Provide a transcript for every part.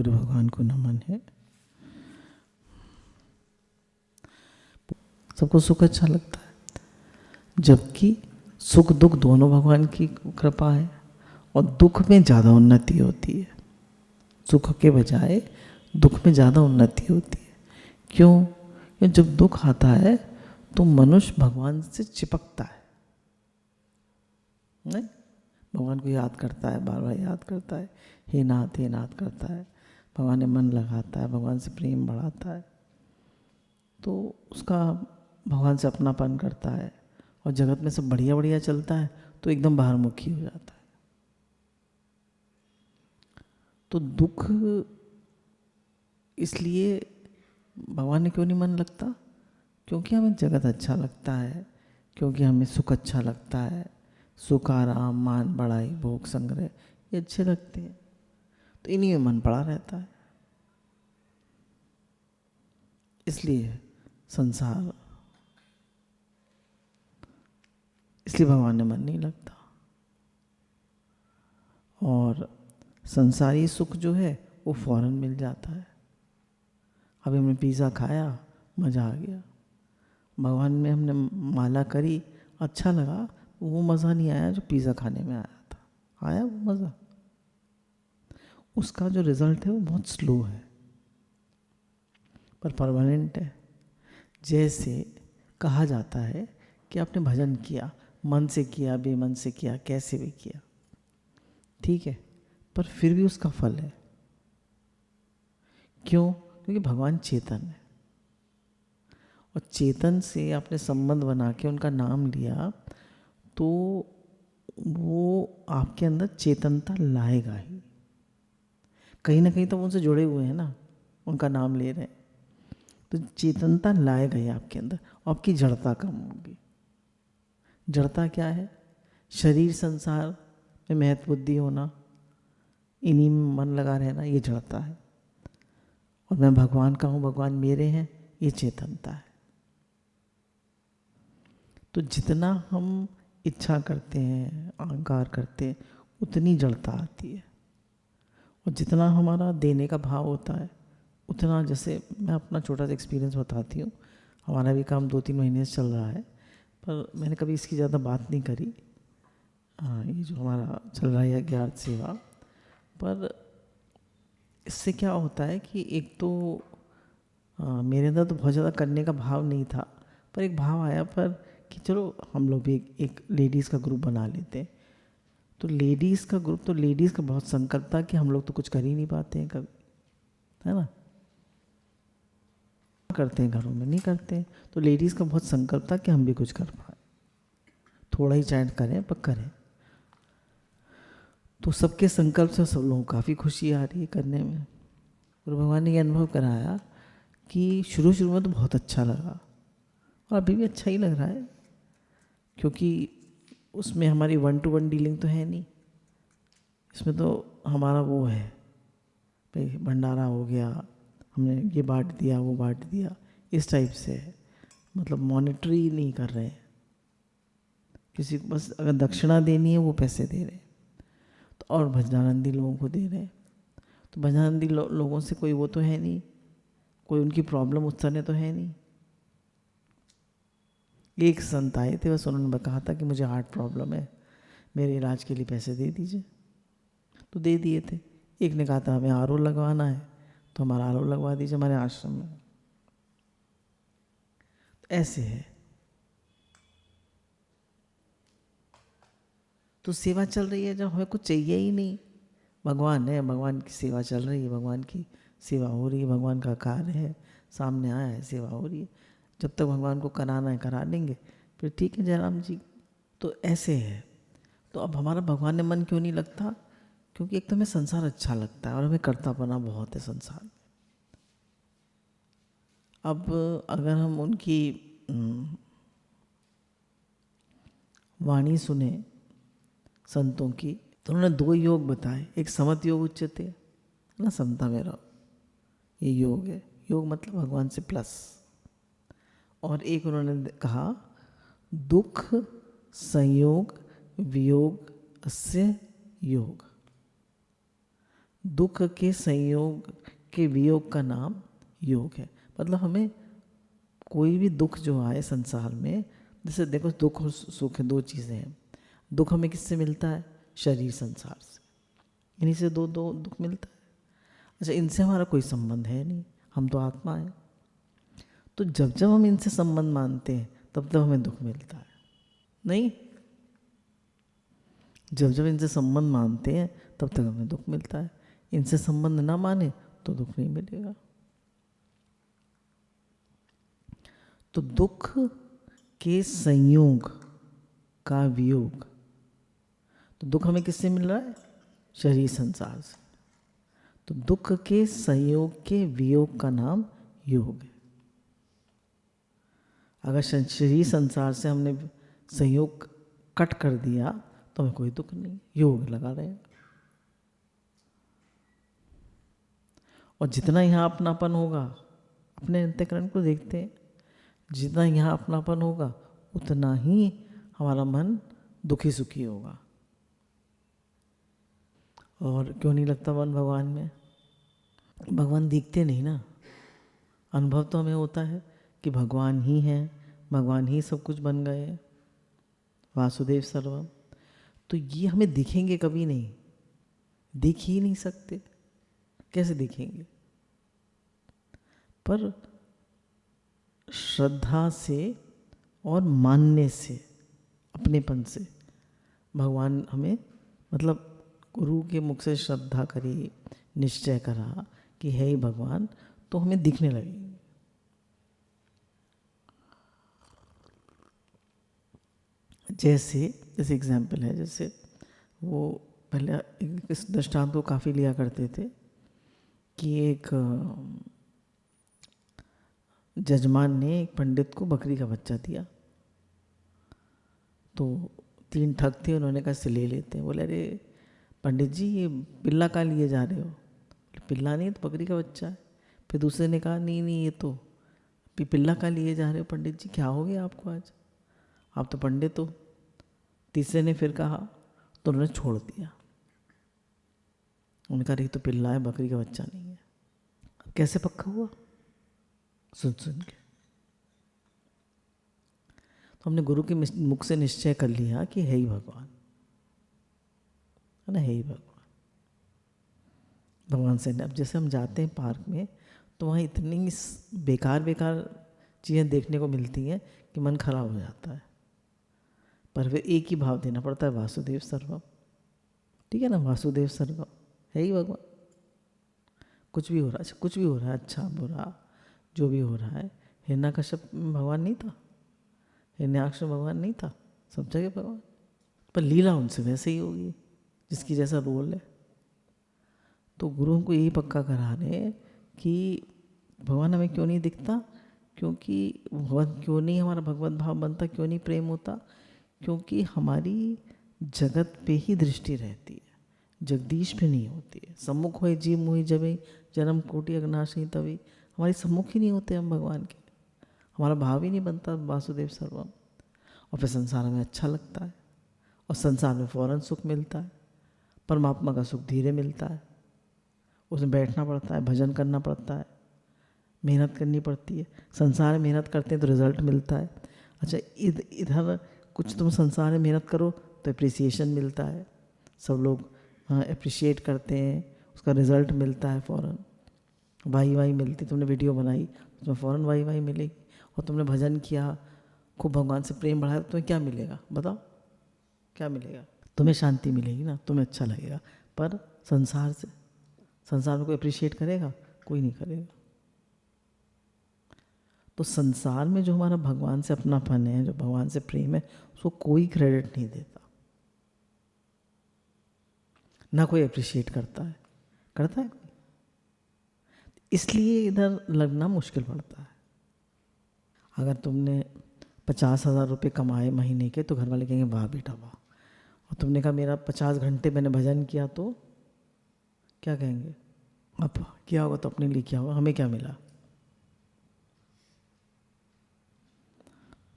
गुरु भगवान को नमन है। सबको सुख अच्छा लगता है, जबकि सुख दुख दोनों भगवान की कृपा है और दुख में ज़्यादा उन्नति होती है। सुख के बजाय दुख में ज़्यादा उन्नति होती है। क्यों? क्योंकि जब दुख आता है तो मनुष्य भगवान से चिपकता है, नहीं? भगवान को याद करता है, बार बार याद करता है, हे नाथ करता है, भगवान में मन लगाता है, भगवान से प्रेम बढ़ाता है, तो उसका भगवान से अपनापन करता है और जगत में सब बढ़िया बढ़िया चलता है तो एकदम बाहरमुखी हो जाता है। तो दुख इसलिए भगवान ने क्यों नहीं मन लगता? क्योंकि हमें जगत अच्छा लगता है, क्योंकि हमें सुख अच्छा लगता है, सुख आराम मान बढ़ाई भोग संग्रह ये अच्छे लगते हैं, तो इन्हीं में मन पड़ा रहता है। इसलिए संसार, इसलिए भगवान ने मन नहीं लगता। और संसारी सुख जो है वो फौरन मिल जाता है। अभी हमने पिज़्ज़ा खाया, मज़ा आ गया। भगवान में हमने माला करी, अच्छा लगा, वो मज़ा नहीं आया जो पिज़्ज़ा खाने में आया था। आया वो मज़ा, उसका जो रिज़ल्ट है वो बहुत स्लो है पर परमानेंट है। जैसे कहा जाता है कि आपने भजन किया, मन से किया, बेमन से किया, कैसे भी किया, ठीक है, पर फिर भी उसका फल है। क्यों? क्योंकि भगवान चेतन है और चेतन से आपने संबंध बना के उनका नाम लिया तो वो आपके अंदर चेतनता लाएगा ही। कहीं ना कहीं तो उनसे जुड़े हुए हैं ना, उनका नाम ले रहे हैं, तो चेतनता लाएगा ही आपके अंदर और आपकी जड़ता कम होगी। जड़ता क्या है? शरीर संसार में महत्व बुद्धि होना, इन्हीं में मन लगा रहना, ये जड़ता है। और मैं भगवान का हूँ, भगवान मेरे हैं, ये चेतनता है। तो जितना हम इच्छा करते हैं, अहंकार करते हैं, उतनी जड़ता आती है। और जितना हमारा देने का भाव होता है उतना, जैसे मैं अपना छोटा सा एक्सपीरियंस बताती हूँ। हमारा भी काम 2-3 महीने से चल रहा है, पर मैंने कभी इसकी ज़्यादा बात नहीं करी। ये जो हमारा चल रहा है ज्ञात सेवा, पर इससे क्या होता है कि एक तो मेरे अंदर तो बहुत ज़्यादा करने का भाव नहीं था, पर एक भाव आया पर कि चलो हम लोग भी एक लेडीज़ का ग्रुप बना लेते हैं। तो लेडीज़ का ग्रुप, तो लेडीज़ का बहुत संकल्प था कि हम लोग तो कुछ कर ही नहीं पाते हैं कभी, है ना, करते हैं घरों में नहीं करते हैं। तो लेडीज़ का बहुत संकल्प था कि हम भी कुछ कर पाए, थोड़ा ही चाहे करें पर करें। तो सबके संकल्प से सब लोगों को काफ़ी खुशी आ रही है करने में। और भगवान ने ये अनुभव कराया कि शुरू में तो बहुत अच्छा लगा और अभी भी अच्छा ही लग रहा है, क्योंकि उसमें हमारी 1-to-1 डीलिंग तो है नहीं। इसमें तो हमारा वो है भाई, भंडारा हो गया, हमने ये बांट दिया, वो बांट दिया, इस टाइप से है। मतलब मॉनिटरी नहीं कर रहे हैं किसी को, बस अगर दक्षिणा देनी है वो पैसे दे रहे हैं। तो और भजनानंदी लोगों को दे रहे हैं। तो भजनानंदी लोगों से कोई वो तो है नहीं, कोई उनकी प्रॉब्लम उस तरह तो है नहीं। एक संत आए थे, बस उन्होंने कहा था कि मुझे हार्ट प्रॉब्लम है, मेरे इलाज के लिए पैसे दे दीजिए, तो दे दिए थे। एक ने कहा था हमें आरओ लगवाना है, तो हमारा आरओ लगवा दीजिए हमारे आश्रम में। तो ऐसे है। तो सेवा चल रही है जब हमें कुछ चाहिए ही नहीं। भगवान है, भगवान की सेवा चल रही है, भगवान की सेवा हो रही है, भगवान का कार्य है, सामने आया है, सेवा हो रही है। जब तक भगवान को कराना है करा लेंगे, फिर ठीक है जयराम जी। तो ऐसे है। तो अब हमारा भगवान में मन क्यों नहीं लगता? क्योंकि एक तो हमें संसार अच्छा लगता है और हमें कर्तापना बहुत है संसार में। अब अगर हम उनकी वाणी सुने संतों की, तो उन्होंने 2 योग बताए। एक समत योग उच्चते ना, समता में रहो, ये योग है। योग मतलब भगवान से प्लस। और एक उन्होंने कहा दुख संयोग वियोग अस्य योग। दुख के संयोग के वियोग का नाम योग है। मतलब हमें कोई भी दुख जो आए संसार में, जैसे देखो दुख और सुख दो चीज़ें हैं। दुख हमें किससे मिलता है? शरीर संसार से, इन्हीं से दो दो दुख मिलता है। अच्छा, इनसे हमारा कोई संबंध है नहीं, हम तो आत्मा है। तो जब जब हम इनसे संबंध मानते हैं तब तब हमें दुख मिलता है, नहीं? जब जब इनसे संबंध मानते हैं तब तक हमें दुख मिलता है। इनसे संबंध ना माने तो दुख नहीं मिलेगा। तो दुख के संयोग का वियोग, तो दुख हमें किससे मिल रहा है? शरीर संसार से। तो दुख के संयोग के वियोग का नाम योग है। अगर शरीर संसार से हमने संयोग कट कर दिया तो हमें कोई दुख नहीं, योग लगा रहेगा। और जितना यहाँ अपनापन होगा, अपने अंतःकरण को देखते हैं, जितना यहाँ अपनापन होगा उतना ही हमारा मन दुखी सुखी होगा। और क्यों नहीं लगता मन भगवान में? भगवान दिखते नहीं ना, अनुभव तो हमें होता है कि भगवान ही हैं, भगवान ही सब कुछ बन गए, वासुदेव सर्वम। तो ये हमें दिखेंगे कभी नहीं, दिख ही नहीं सकते, कैसे दिखेंगे? पर श्रद्धा से और मानने से, अपनेपन से भगवान हमें, मतलब गुरु के मुख से श्रद्धा करी, निश्चय करा कि है ही भगवान, तो हमें दिखने लगेंगे। जैसे एग्जाम्पल है, जैसे वो पहले इस दृष्टांत को काफ़ी लिया करते थे कि एक जजमान ने एक पंडित को बकरी का बच्चा दिया। तो 3 ठग थे, उन्होंने कहा से ले लेते हैं। बोले अरे पंडित जी, ये पिल्ला का लिए जा रहे हो? पिल्ला नहीं, तो बकरी का बच्चा है। फिर दूसरे ने कहा नहीं नहीं, ये तो पिल्ला का लिए जा रहे हो पंडित जी, क्या हो गया आपको आज, आप तो पंडित हो। तीसरे ने फिर कहा, तो उन्होंने छोड़ दिया। उन्होंने कहा ये तो पिल्ला है, बकरी का बच्चा नहीं है। अब कैसे पक्का हुआ? सुन सुन के। तो हमने गुरु के मुख से निश्चय कर लिया कि है ही भगवान, है ना, है ही भगवान। भगवान से अब जैसे हम जाते हैं पार्क में, तो वहाँ इतनी बेकार बेकार चीज़ें देखने को मिलती हैं कि मन खराब हो जाता है। पर फिर एक ही भाव देना पड़ता है, वासुदेव सर्वम। ठीक है ना, वासुदेव सर्वम, है ही भगवान। कुछ भी हो रहा है, कुछ भी हो रहा है, अच्छा बुरा जो भी हो रहा है। हिरण्यकश्यप भगवान नहीं था, हिरण्याक्ष भगवान नहीं था, सब जगह भगवान। पर लीला उनसे वैसे ही होगी जिसकी जैसा रोल है। तो गुरु हमको यही पक्का करा रहे हैं कि भगवान हमें क्यों नहीं दिखता, क्योंकि भगवान क्यों नहीं हमारा भगवत भाव बनता, क्यों नहीं प्रेम होता? क्योंकि हमारी जगत पे ही दृष्टि रहती है, जगदीश पे नहीं होती है। सम्मुख होए जीव मोहि जबे, जन्म कोटि अगनाशी तभी। हमारी सम्मुख ही नहीं होते हम भगवान के, हमारा भाव ही नहीं बनता वासुदेव सर्वम। और फिर संसार में अच्छा लगता है, और संसार में फौरन सुख मिलता है। परमात्मा का सुख धीरे मिलता है, उसमें बैठना पड़ता है, भजन करना पड़ता है, मेहनत करनी पड़ती है। संसार में मेहनत करते हैं तो रिजल्ट मिलता है। अच्छा, इधर कुछ तुम संसार में मेहनत करो तो अप्रिसिएशन मिलता है, सब लोग अप्रिशिएट करते हैं, उसका रिजल्ट मिलता है फ़ौरन, वाही वाही मिलती। तुमने वीडियो बनाई उसमें फ़ौरन वाही वाही मिलेगी। और तुमने भजन किया, खूब भगवान से प्रेम बढ़ाया, तो तुम्हें क्या मिलेगा? बताओ क्या मिलेगा? तुम्हें शांति मिलेगी ना, तुम्हें अच्छा लगेगा। पर संसार में कोई अप्रिशिएट करेगा? कोई नहीं करेगा। तो संसार में जो हमारा भगवान से अपनापन है, जो भगवान से प्रेम है, उसको कोई क्रेडिट नहीं देता, ना कोई अप्रिशिएट करता है कोई? इसलिए इधर लगना मुश्किल पड़ता है। अगर तुमने 50,000 रुपये कमाए महीने के, तो घर वाले कहेंगे वाह बेटा वाह। और तुमने कहा मेरा 50 घंटे मैंने भजन किया, तो क्या कहेंगे? अब किया होगा तो अपने लिए किया होगा, हमें क्या मिला?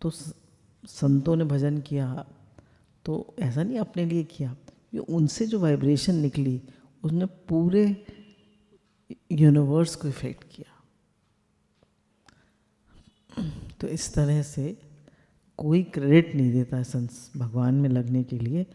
तो संतों ने भजन किया तो ऐसा नहीं अपने लिए किया, ये उनसे जो वाइब्रेशन निकली उसने पूरे यूनिवर्स को इफेक्ट किया। तो इस तरह से कोई क्रेडिट नहीं देता है भगवान में लगने के लिए,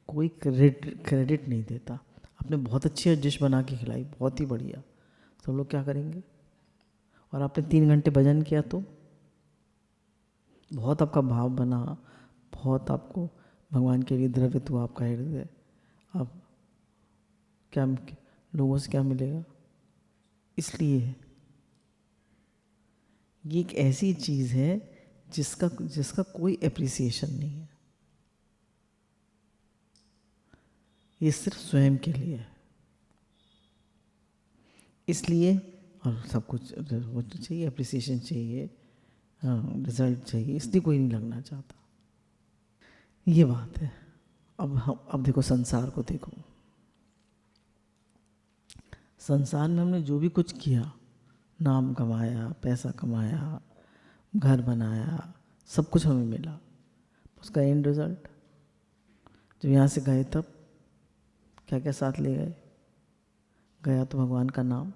कोई क्रेडिट नहीं देता। आपने बहुत अच्छी डिश बना के खिलाई, बहुत ही बढ़िया, सब लोग क्या करेंगे? और आपने 3 घंटे भजन किया तो बहुत आपका भाव बना, बहुत आपको भगवान के लिए द्रवित हुआ आपका हृदय। अब क्या लोगों से क्या मिलेगा? इसलिए ये एक ऐसी चीज़ है जिसका कोई एप्रिसिएशन नहीं है। ये सिर्फ स्वयं के लिए है। इसलिए और सब कुछ वो तो चाहिए, एप्रिसिएशन चाहिए, रिजल्ट चाहिए, इसलिए कोई नहीं लगना चाहता। ये बात है। अब देखो संसार को देखो। संसार में हमने जो भी कुछ किया, नाम कमाया, पैसा कमाया, घर बनाया, सब कुछ हमें मिला, उसका एंड रिजल्ट जब यहाँ से गए तब क्या क्या साथ ले गए? गया तो भगवान का नाम,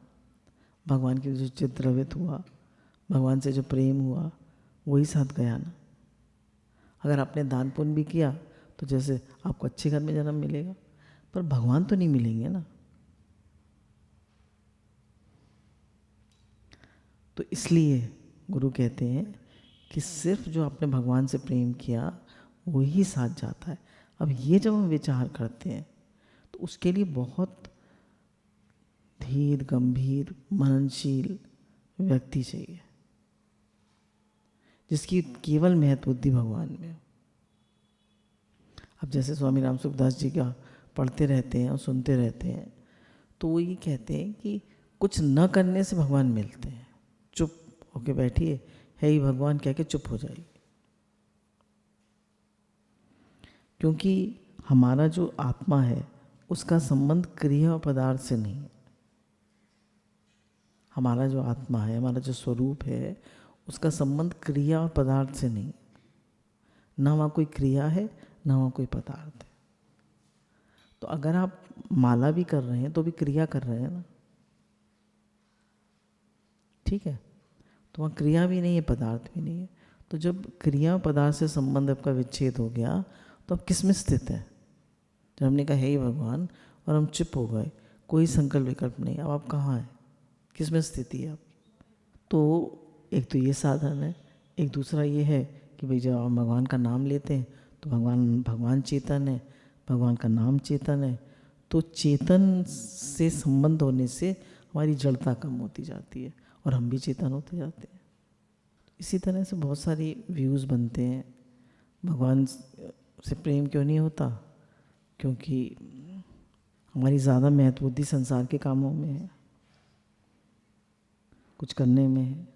भगवान की जो चित्त द्रवित हुआ, भगवान से जो प्रेम हुआ, वही साथ गया ना। अगर आपने दान पुण्य भी किया तो जैसे आपको अच्छे घर में जन्म मिलेगा, पर भगवान तो नहीं मिलेंगे ना। तो इसलिए गुरु कहते हैं कि सिर्फ जो आपने भगवान से प्रेम किया वही साथ जाता है। अब ये जब हम विचार करते हैं तो उसके लिए बहुत धीर, गंभीर, मननशील व्यक्ति चाहिए जिसकी केवल महत्व बुद्धि भगवान में हो। अब जैसे स्वामी राम सुखदास जी का पढ़ते रहते हैं और सुनते रहते हैं तो वो ये कहते हैं कि कुछ न करने से भगवान मिलते हैं। चुप होके बैठिए, है ही भगवान कह के चुप हो जाइए। क्योंकि हमारा जो आत्मा है उसका संबंध क्रिया और पदार्थ से नहीं है। हमारा जो आत्मा है, हमारा जो स्वरूप है, उसका संबंध क्रिया और पदार्थ से नहीं है। ना वहाँ कोई क्रिया है, ना वहाँ कोई पदार्थ है। तो अगर आप माला भी कर रहे हैं तो भी क्रिया कर रहे हैं ना, ठीक है? तो वहाँ क्रिया भी नहीं है, पदार्थ भी नहीं है। तो जब क्रिया और पदार्थ से संबंध आपका विच्छेद हो गया तो आप किस में स्थित है? जब हमने कहा हे ही भगवान और हम चुप हो गए, कोई संकल्प विकल्प नहीं, अब आप कहाँ हैं? किस में स्थिति है आपकी? तो एक तो ये साधन है, एक दूसरा ये है कि भाई जब आप भगवान का नाम लेते हैं तो भगवान चेतन है, भगवान का नाम चेतन है। तो चेतन से संबंध होने से हमारी जड़ता कम होती जाती है और हम भी चेतन होते जाते हैं। इसी तरह से बहुत सारी व्यूज़ बनते हैं। भगवान से प्रेम क्यों नहीं होता? क्योंकि हमारी ज़्यादा महत्व बुद्धि संसार के कामों में है, कुछ करने में है।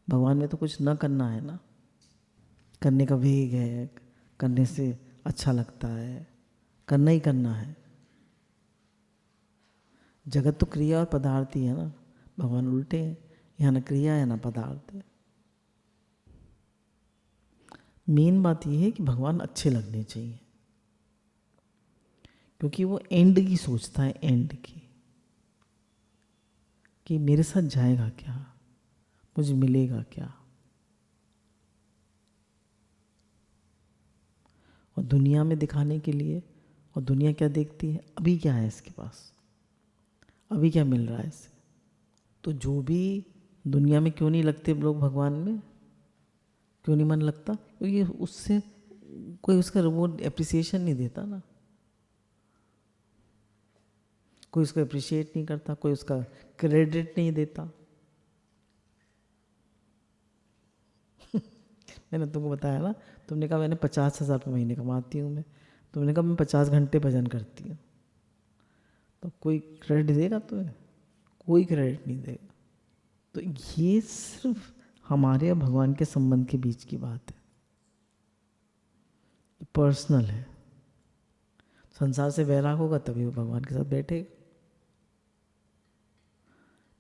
भगवान में तो कुछ न करना है ना, करने का वेग है, करने से अच्छा लगता है, करना ही करना है। जगत तो क्रिया और पदार्थ ही है ना, भगवान उल्टे हैं, यहाँ ना क्रिया है ना पदार्थ है। मेन बात यह है कि भगवान अच्छे लगने चाहिए, क्योंकि वो एंड की सोचता है, एंड की, कि मेरे साथ जाएगा क्या, मुझे मिलेगा क्या। और दुनिया में दिखाने के लिए, और दुनिया क्या देखती है? अभी क्या है इसके पास, अभी क्या मिल रहा है इससे। तो जो भी दुनिया में क्यों नहीं लगते लोग भगवान में, क्यों नहीं मन लगता? क्योंकि उससे कोई उसका वो एप्रिसिएशन नहीं देता ना, कोई उसको अप्रिशिएट नहीं करता, कोई उसका क्रेडिट नहीं देता। मैंने तुमको बताया ना, तुमने कहा मैंने 50,000 रुपये महीने कमाती हूँ मैं, तुमने कहा मैं 50 घंटे भजन करती हूँ, तो कोई क्रेडिट देगा तुम्हें? कोई क्रेडिट नहीं देगा। तो ये सिर्फ हमारे और भगवान के संबंध के बीच की बात है, पर्सनल है। संसार से वैराग होगा तभी वो भगवान के साथ बैठेगा,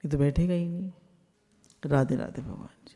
नहीं तो बैठेगा ही नहीं। राधे राधे भगवान जी।